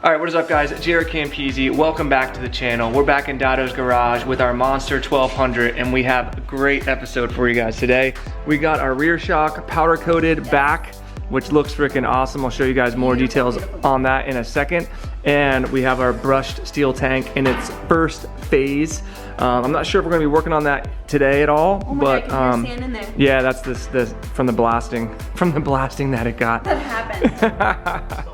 All right, what is up guys? JaretCampisi, welcome back to the channel. We're back in Dado's garage with our Monster 1200 and we have a great episode for you guys today. We got our rear shock powder coated back, which looks freaking awesome. I'll show you guys more details on that in a second. And we have our brushed steel tank in its first phase. I'm not sure if we're gonna be working on that today at all, but God, sand in there. yeah, that's this from the blasting that it got. That happened.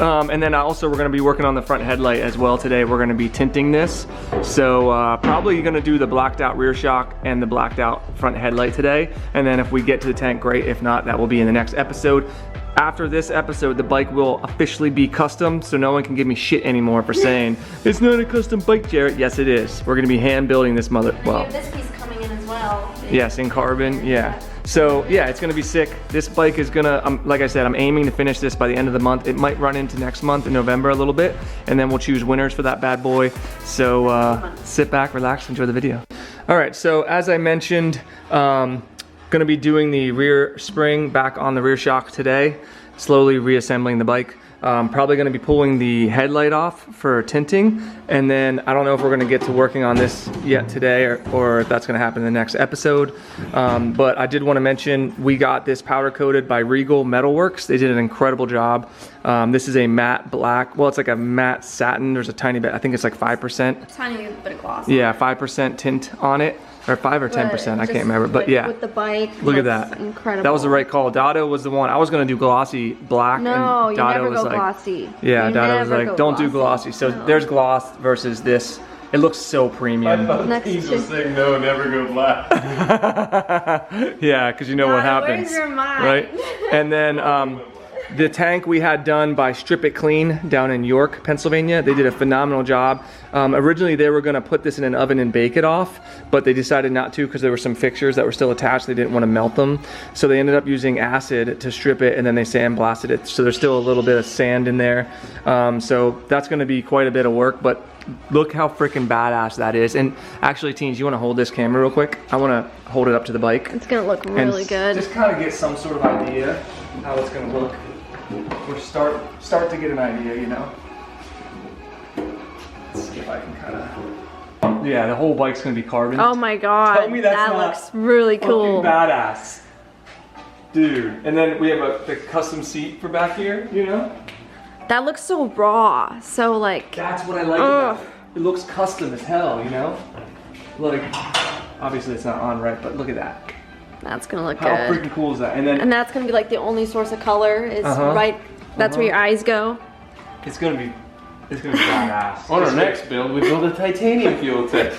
And then also we're gonna be working on the front headlight as well today. We're gonna be tinting this. So probably gonna do the blacked out rear shock and the blacked out front headlight today. And then if we get to the tank, great. If not, that will be in the next episode. After this episode, the bike will officially be custom, so no one can give me shit anymore for saying, it's not a custom bike, Jaret. Yes, it is. We're gonna be hand building this mother, well. This piece coming in as well. Yes, in carbon, yeah. So yeah, it's gonna be sick. This bike is gonna, like I said, I'm aiming to finish this by the end of the month. It might run into next month in November a little bit, and then we'll choose winners for that bad boy. So sit back, relax, enjoy the video. All right, so as I mentioned, gonna be doing the rear spring back on the rear shock today, slowly reassembling the bike. Probably gonna be pulling the headlight off for tinting, and then I don't know if we're gonna get to working on this yet today or if that's gonna happen in the next episode. But I did wanna mention, we got this powder coated by Regal Metalworks. They did an incredible job. This is a matte black, well, it's like a matte satin. There's a tiny bit, I think it's like 5%. Tiny bit of gloss. Yeah, 5% tint on it. Or 5 or 10%, I can't remember, but yeah. With the bike, look at that. Incredible. That was the right call. Dado was the one. I was gonna do glossy black. No, and you Dado never was go like, glossy. yeah, You Dado was never like, go don't do glossy. So No. there's gloss versus this. It looks so premium. He's just saying no, never go black. Yeah, because you know what happens. Where's your mind? Right? And then the tank we had done by Strip It Clean down in York, Pennsylvania. They did a phenomenal job. Originally they were gonna put this in an oven and bake it off, but they decided not to because there were some fixtures that were still attached. They didn't want to melt them. So they ended up using acid to strip it, and then they sandblasted it. So there's still a little bit of sand in there. So that's gonna be quite a bit of work, but look how freaking badass that is. And actually, teens, you wanna hold this camera real quick? I wanna hold it up to the bike. It's gonna look really good. Just kind of get some sort of idea how it's gonna look. Or start to get an idea, you know. Let's see if I can kind of. Yeah, the whole bike's gonna be carbon. Oh my god, Tell me that's that not looks really cool. Badass, dude. And then we have the custom seat for back here, you know. That looks so raw, so like. That's what I like about it. It looks custom as hell, you know. Like, obviously it's not on right, but look at that. That's gonna look How good. freaking cool is that? And then that's gonna be like the only source of color is right. That's where your eyes go. it's gonna be badass. On our next build, we build a titanium fuel tank.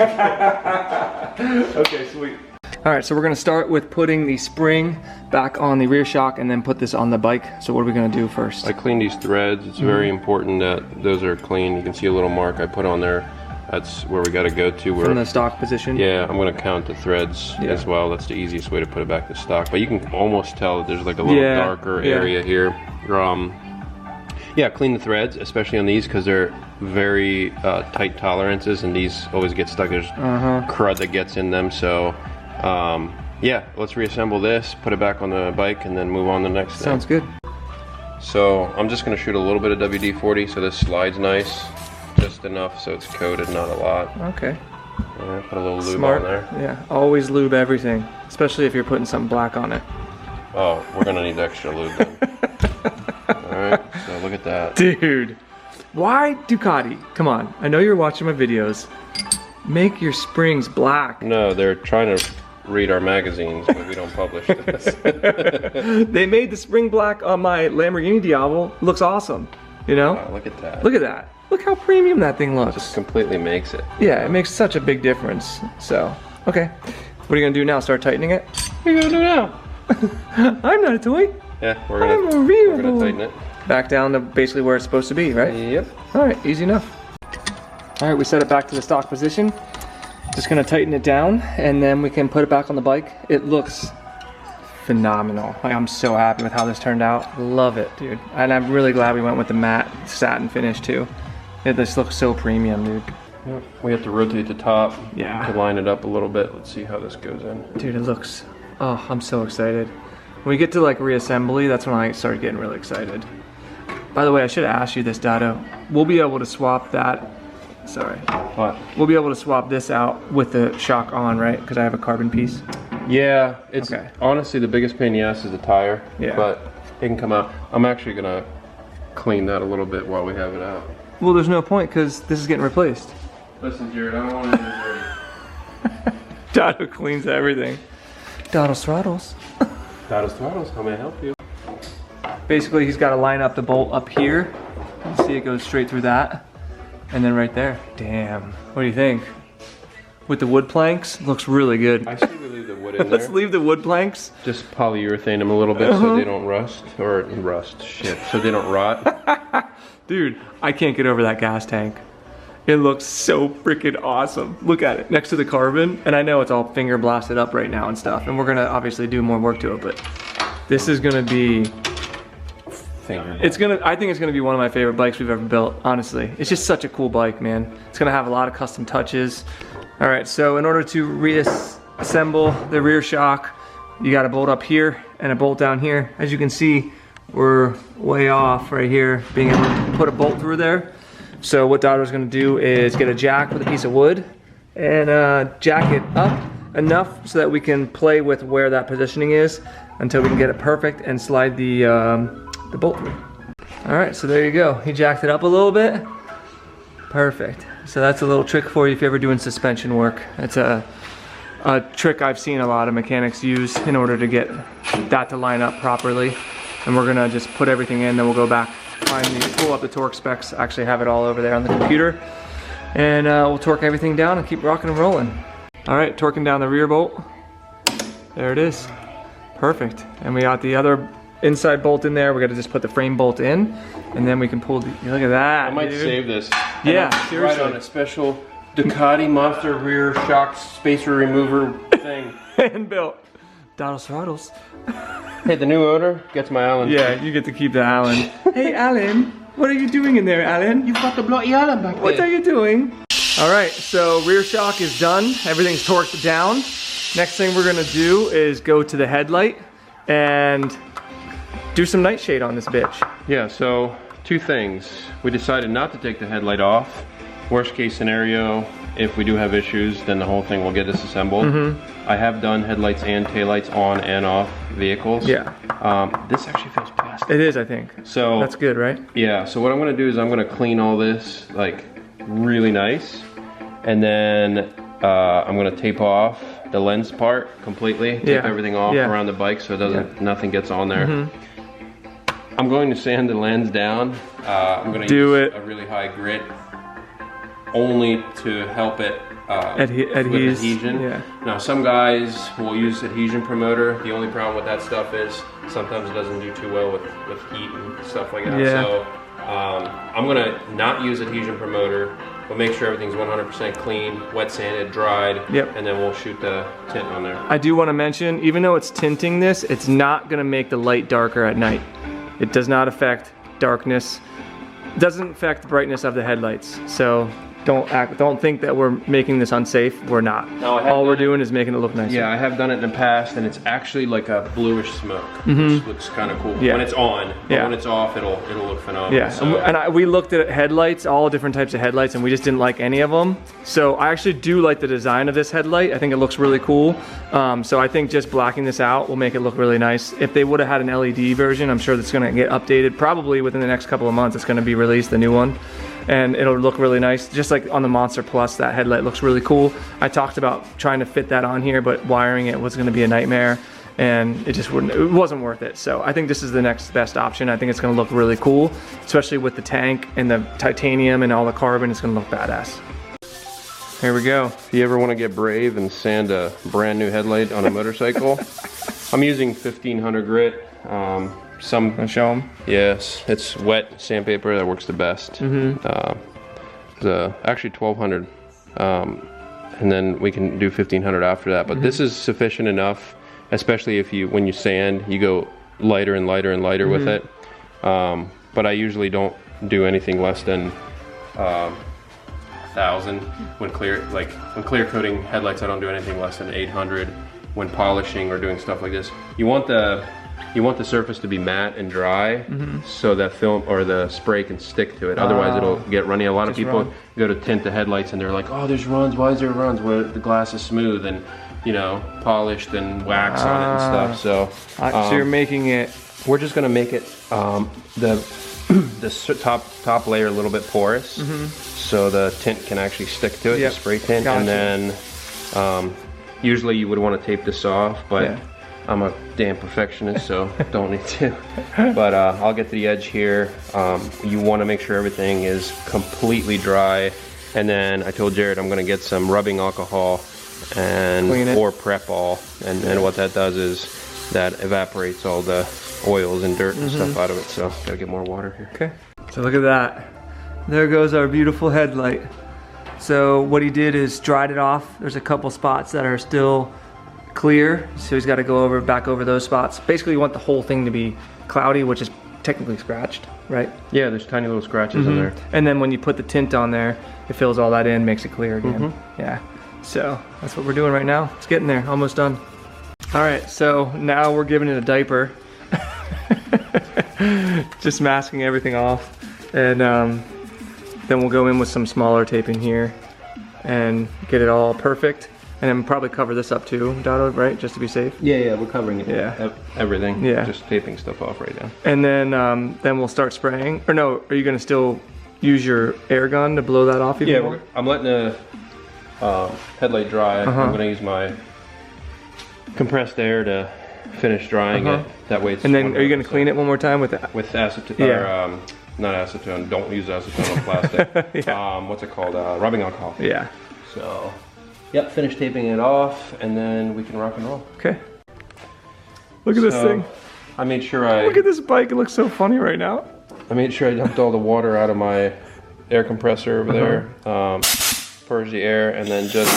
Okay, sweet. All right, so we're gonna start with putting the spring back on the rear shock and then put this on the bike. So what are we gonna do first? I cleaned these threads. It's very important that those are clean. You can see a little mark I put on there. That's where we got to go to. From the stock position? Yeah, I'm going to count the threads as well. That's the easiest way to put it back to stock. But you can almost tell that there's like a little darker area here. Yeah, clean the threads, especially on these because they're very tight tolerances, and these always get stuck. There's crud that gets in them. So yeah, let's reassemble this, put it back on the bike, and then move on to the next thing. Sounds good. So I'm just going to shoot a little bit of WD-40 so this slides nice. Just enough so it's coated, not a lot. Okay. Yeah, put a little lube Smart. on there. Yeah, always lube everything, especially if you're putting something black on it. Oh, we're gonna need extra lube then. Alright, so look at that. Dude, why Ducati? Come on, I know you're watching my videos. Make your springs black. No, they're trying to read our magazines, but we don't publish this. They made the spring black on my Lamborghini Diavolo. Looks awesome, you know? Wow, look at that. Look at that. Look how premium that thing looks. Just completely makes it. Yeah, it makes such a big difference. So, okay. What are you gonna do now? Start tightening it? What are you gonna do now? I'm not a toy. Yeah, I'm a real we're gonna tighten it. Back down to basically where it's supposed to be, right? Yep. All right, easy enough. All right, we set it back to the stock position. Just gonna tighten it down, and then we can put it back on the bike. It looks phenomenal. Like, I'm so happy with how this turned out. Love it, dude. And I'm really glad we went with the matte satin finish too. This looks so premium, dude. Yep. We have to rotate the top Yeah. to line it up a little bit. Let's see how this goes in. Dude, it looks, oh, I'm so excited. When we get to like reassembly, that's when I start getting really excited. By the way, I should have asked you this, Dado. We'll be able to swap that. Sorry. What? We'll be able to swap this out with the shock on, right? Because I have a carbon piece. Yeah, it's okay. Honestly the biggest pain in the ass is the tire. Yeah. But it can come out. I'm actually gonna clean that a little bit while we have it out. Well, there's no point because this is getting replaced. Listen, Jared, I don't want to do this dirty. Dado cleans everything. Dado's throttles. Dado's throttles, how may I help you? Basically, he's got to line up the bolt up here. You see it goes straight through that. And then right there. Damn. What do you think? With the wood planks, looks really good. I say we leave the wood in there. Let's leave the wood planks. Just polyurethane them a little bit so they don't rust. Or shit, so they don't rot. Dude, I can't get over that gas tank. It looks so freaking awesome. Look at it, next to the carbon. And I know it's all finger blasted up right now and stuff. And we're gonna obviously do more work to it, but this is gonna be, I think it's gonna be one of my favorite bikes we've ever built, honestly. It's just such a cool bike, man. It's gonna have a lot of custom touches. All right, so in order to reassemble the rear shock, you got a bolt up here and a bolt down here. As you can see, we're way off right here, being able to put a bolt through there. So what Dado's gonna do is get a jack with a piece of wood and jack it up enough so that we can play with where that positioning is until we can get it perfect and slide the bolt through. All right, so there you go. He jacked it up a little bit. Perfect. So that's a little trick for you if you're ever doing suspension work. It's a trick I've seen a lot of mechanics use in order to get that to line up properly. And we're gonna just put everything in, then we'll go back, pull up the torque specs, actually have it all over there on the computer. And we'll torque everything down and keep rocking and rolling. All right, torquing down the rear bolt. There it is. Perfect. And we got the other inside bolt in there. We got to just put the frame bolt in, and then we can pull the, look at that. I might dude. Save this. Yeah, seriously. Right on a special Ducati Monster rear shock spacer remover thing. And built. Dado's throttles. Hey, the new owner gets my Allen. Yeah, you get to keep the Allen. Hey, Allen, what are you doing in there, Allen? You've got the bloody Allen back there. What are you doing? All right, so rear shock is done. Everything's torqued down. Next thing we're gonna do is go to the headlight and do some nightshade on this bitch. Yeah, so two things. We decided not to take the headlight off. Worst case scenario, if we do have issues, then the whole thing will get disassembled. I have done headlights and taillights on and off vehicles. Yeah. This actually feels plastic. It is, I think. So that's good, right? Yeah, so what I'm gonna do is I'm gonna clean all this like really nice. And then I'm gonna tape off the lens part completely. Tape everything off around the bike so it doesn't, nothing gets on there. I'm going to sand the lens down. I'm going to use a really high grit only to help it with adhesion. Yeah. Now some guys will use adhesion promoter. The only problem with that stuff is sometimes it doesn't do too well with heat and stuff like that. Yeah. So I'm going to not use adhesion promoter, but make sure everything's 100% clean, wet sanded, dried, and then we'll shoot the tint on there. I do want to mention, even though it's tinting this, it's not going to make the light darker at night. It does not affect darkness. It doesn't affect the brightness of the headlights. So don't think that we're making this unsafe. We're not. No, all we're doing is making it look nicer. Yeah, I have done it in the past, and it's actually like a bluish smoke, which looks kind of cool. Yeah. When it's on, but when it's off, it'll look phenomenal. Yeah, so. And we looked at headlights, all different types of headlights, and we just didn't like any of them. So I actually do like the design of this headlight. I think it looks really cool. So I think just blacking this out will make it look really nice. If they would have had an LED version, I'm sure that's going to get updated. Probably within the next couple of months, it's going to be released, the new one. And it'll look really nice. Just like on the Monster Plus, that headlight looks really cool. I talked about trying to fit that on here, but wiring it was gonna be a nightmare, and it wasn't worth it. So I think this is the next best option. I think it's gonna look really cool, especially with the tank and the titanium and all the carbon. It's gonna look badass. Here we go. If you ever wanna get brave and sand a brand new headlight on a motorcycle, I'm using 1500 grit. Wanna show them? Yes, it's wet sandpaper that works the best. Actually 1200, and then we can do 1500 after that. But this is sufficient enough, especially if when you sand, you go lighter and lighter and lighter with it. But I usually don't do anything less than 1000 when clear coating headlights. I don't do anything less than 800 when polishing or doing stuff like this. You want the you want the surface to be matte and dry, so that film or the spray can stick to it. Otherwise, it'll get runny. A lot of people go to tint the headlights and they're like, "Oh, there's runs. Why is there runs?" Where the glass is smooth and, you know, polished and wax on it and stuff. So you're making it. We're just gonna make it the top layer a little bit porous, so the tint can actually stick to it. The spray tint, and then usually you would want to tape this off, but I'm a damn perfectionist, so don't need to. But I'll get to the edge here. You want to make sure everything is completely dry, and then I told Jared I'm going to get some rubbing alcohol or prep all, and what that does is that evaporates all the oils and dirt and stuff out of it. So gotta get more water here. Okay. So look at that. There goes our beautiful headlight. So what he did is dried it off. There's a couple spots that are still clear, so he's got to go back over those spots. Basically, you want the whole thing to be cloudy, which is technically scratched, right? Yeah, there's tiny little scratches in there. And then when you put the tint on there, it fills all that in, makes it clear again. Yeah. So that's what we're doing right now. It's getting there, almost done. All right, so now we're giving it a diaper. Just masking everything off, and then we'll go in with some smaller taping here and get it all perfect, and then probably cover this up too, Dado, right, just to be safe. Yeah, we're covering it. Everything. Just taping stuff off right now. And then we'll start spraying. Or no, are you gonna still use your air gun to blow that off even more? I'm letting the headlight dry. I'm gonna use my compressed air to finish drying it. That way it's. And then are you going to clean it one more time with that? With acetone, not acetone. Don't use acetone on plastic. What's it called? Rubbing alcohol. Yeah. So, finish taping it off, and then we can rock and roll. Okay. Look at this thing. I made sure Look at this bike. It looks so funny right now. I made sure I dumped all the water out of my air compressor over there. Purge the air, and then just.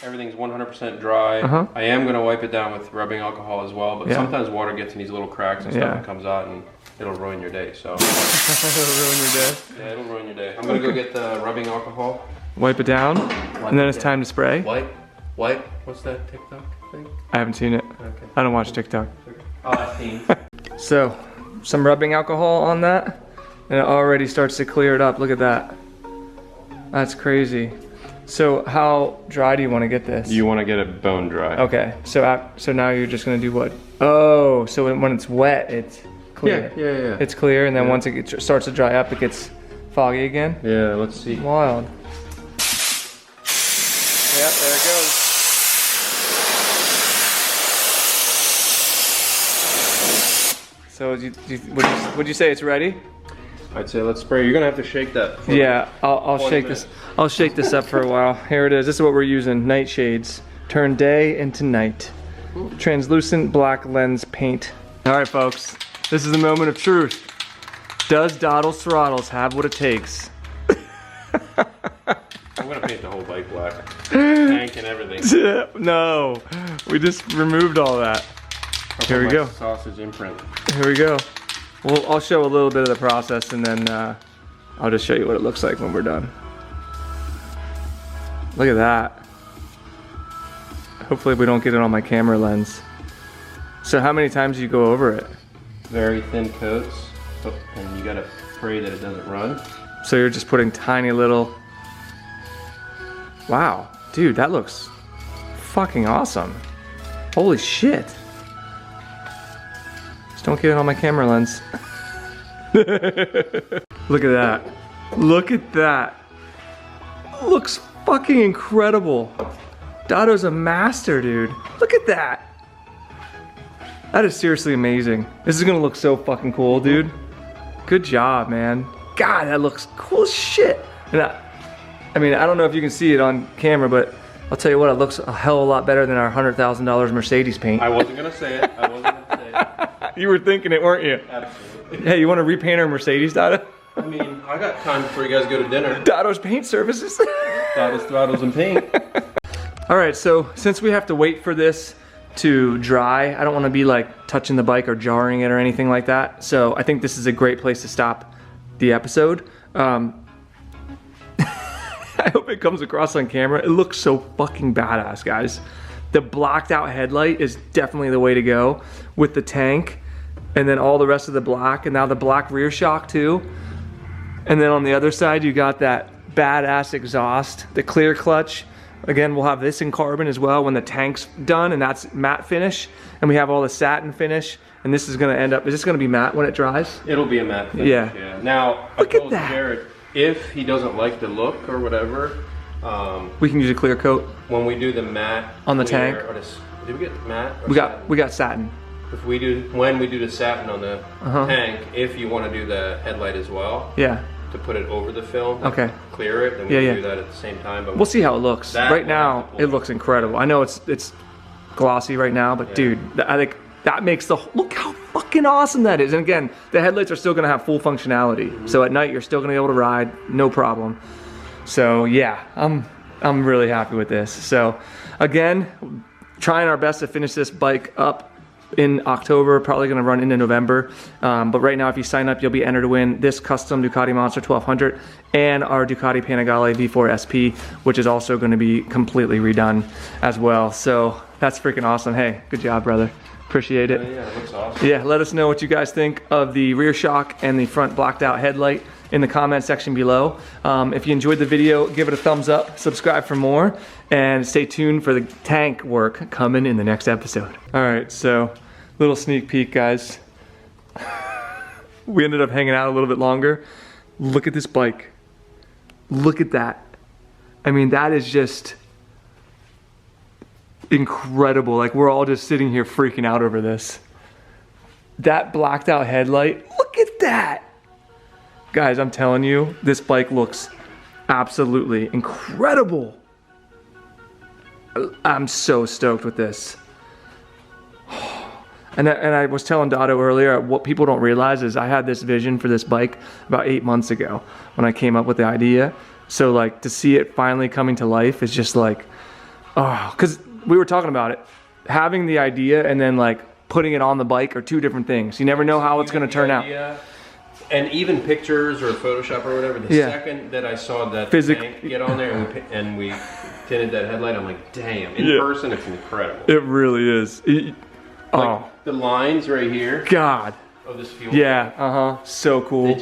Everything's 100% dry. I am going to wipe it down with rubbing alcohol as well, but sometimes water gets in these little cracks and stuff and comes out, and it'll ruin your day. So it'll ruin your day. Yeah, it'll ruin your day. I'm going to go get the rubbing alcohol. Wipe it down, and then it's time to spray. Wipe. What's that TikTok thing? I haven't seen it. Okay. I don't watch TikTok. Oh, that's teen. So, some rubbing alcohol on that, and it already starts to clear it up. Look at that. That's crazy. So how dry do you want to get this? You want to get it bone dry. Okay, so now you're just going to do what? Oh, so when it's wet, it's clear. Yeah. It's clear, and then once it starts to dry up, it gets foggy again? Yeah, let's see. Wild. Yep, there it goes. So would you say it's ready? I'd say let's spray. You're gonna have to shake that. Yeah, I'll shake this. I'll shake this up for a while. Here it is. This is what we're using. Nightshades. Turn day into night. Translucent black lens paint. All right, folks. This is the moment of truth. Does Doddles Throttles have what it takes? I'm gonna paint the whole bike black. Tank and everything. No, we just removed all that. Here we go. Sausage imprint. Here we go. Well, I'll show a little bit of the process, and then I'll just show you what it looks like when we're done. Look at that. Hopefully we don't get it on my camera lens. So how many times do you go over it? Very thin coats, and you gotta pray that it doesn't run. So you're just putting tiny little... Wow, dude, that looks fucking awesome. Holy shit. Just don't get it on my camera lens. Look at that. Look at that. Looks fucking incredible. Dado's a master, dude. Look at that. That is seriously amazing. This is gonna look so fucking cool, dude. Good job, man. God, that looks cool as shit. And I mean, I don't know if you can see it on camera, but I'll tell you what, it looks a hell of a lot better than our $100,000 Mercedes paint. I wasn't gonna say it. I wasn't gonna say it. You were thinking it, weren't you? Absolutely. Hey, you want to repaint our Mercedes, Dado? I mean, I got time before you guys go to dinner. Dado's Paint Services. Dado's Throttles and Paint. All right, so since we have to wait for this to dry, I don't want to be like touching the bike or jarring it or anything like that. So I think this is a great place to stop the episode. I hope it comes across on camera. It looks so fucking badass, guys. The blacked out headlight is definitely the way to go with the tank, and then all the rest of the black, and now the black rear shock too. And then on the other side, you got that badass exhaust, the clear clutch. Again, we'll have this in carbon as well when the tank's done, and that's matte finish. And we have all the satin finish, and this is gonna end up, is this gonna be matte when it dries? It'll be a matte finish, yeah. Now, look at that. Jaret, if he doesn't like the look or whatever, we can use a clear coat. When we do the matte on the tank. Did we get matte? We got satin. When we do the satin on the tank, if you want to do the headlight as well, to put it over the film, clear it, then we can do that at the same time. But we'll see how it looks. Right now, it looks incredible. I know it's glossy right now, but dude, I think that makes the, look how fucking awesome that is. And again, the headlights are still gonna have full functionality. So at night, you're still gonna be able to ride, no problem. So yeah, I'm really happy with this. So again, trying our best to finish this bike up in October, probably gonna run into November. But right now, if you sign up, you'll be entered to win this custom Ducati Monster 1200 and our Ducati Panigale V4 SP, which is also gonna be completely redone as well. So that's freaking awesome. Hey, good job, brother. Appreciate it. Yeah, it looks awesome. Yeah, let us know what you guys think of the rear shock and the front blacked out headlight in the comment section below. If you enjoyed the video, give it a thumbs up, subscribe for more, and stay tuned for the tank work coming in the next episode. All right, so little sneak peek, guys. We ended up hanging out a little bit longer. Look at this bike. Look at that. I mean, that is just incredible. Like, we're all just sitting here freaking out over this. That blacked out headlight, look at that. Guys, I'm telling you, this bike looks absolutely incredible. I'm so stoked with this. And I was telling Dotto earlier, what people don't realize is I had this vision for this bike about 8 months ago when I came up with the idea. So like, to see it finally coming to life is just like, oh, because we were talking about it. Having the idea and then like putting it on the bike are two different things. You never know how it's gonna turn out. And even pictures or Photoshop or whatever, the second that I saw that tank get on there and we tinted that headlight, I'm like, damn, in person it's incredible. It really is. Like the lines right here. God. Of this fuel. Yeah, so cool.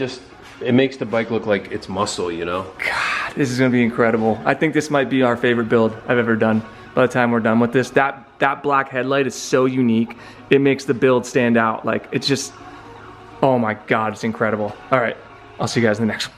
It makes the bike look like it's muscle, you know? God, this is gonna be incredible. I think this might be our favorite build I've ever done. By the time we're done with this, that black headlight is so unique. It makes the build stand out. Like, it's just, oh my God, it's incredible. All right, I'll see you guys in the next one.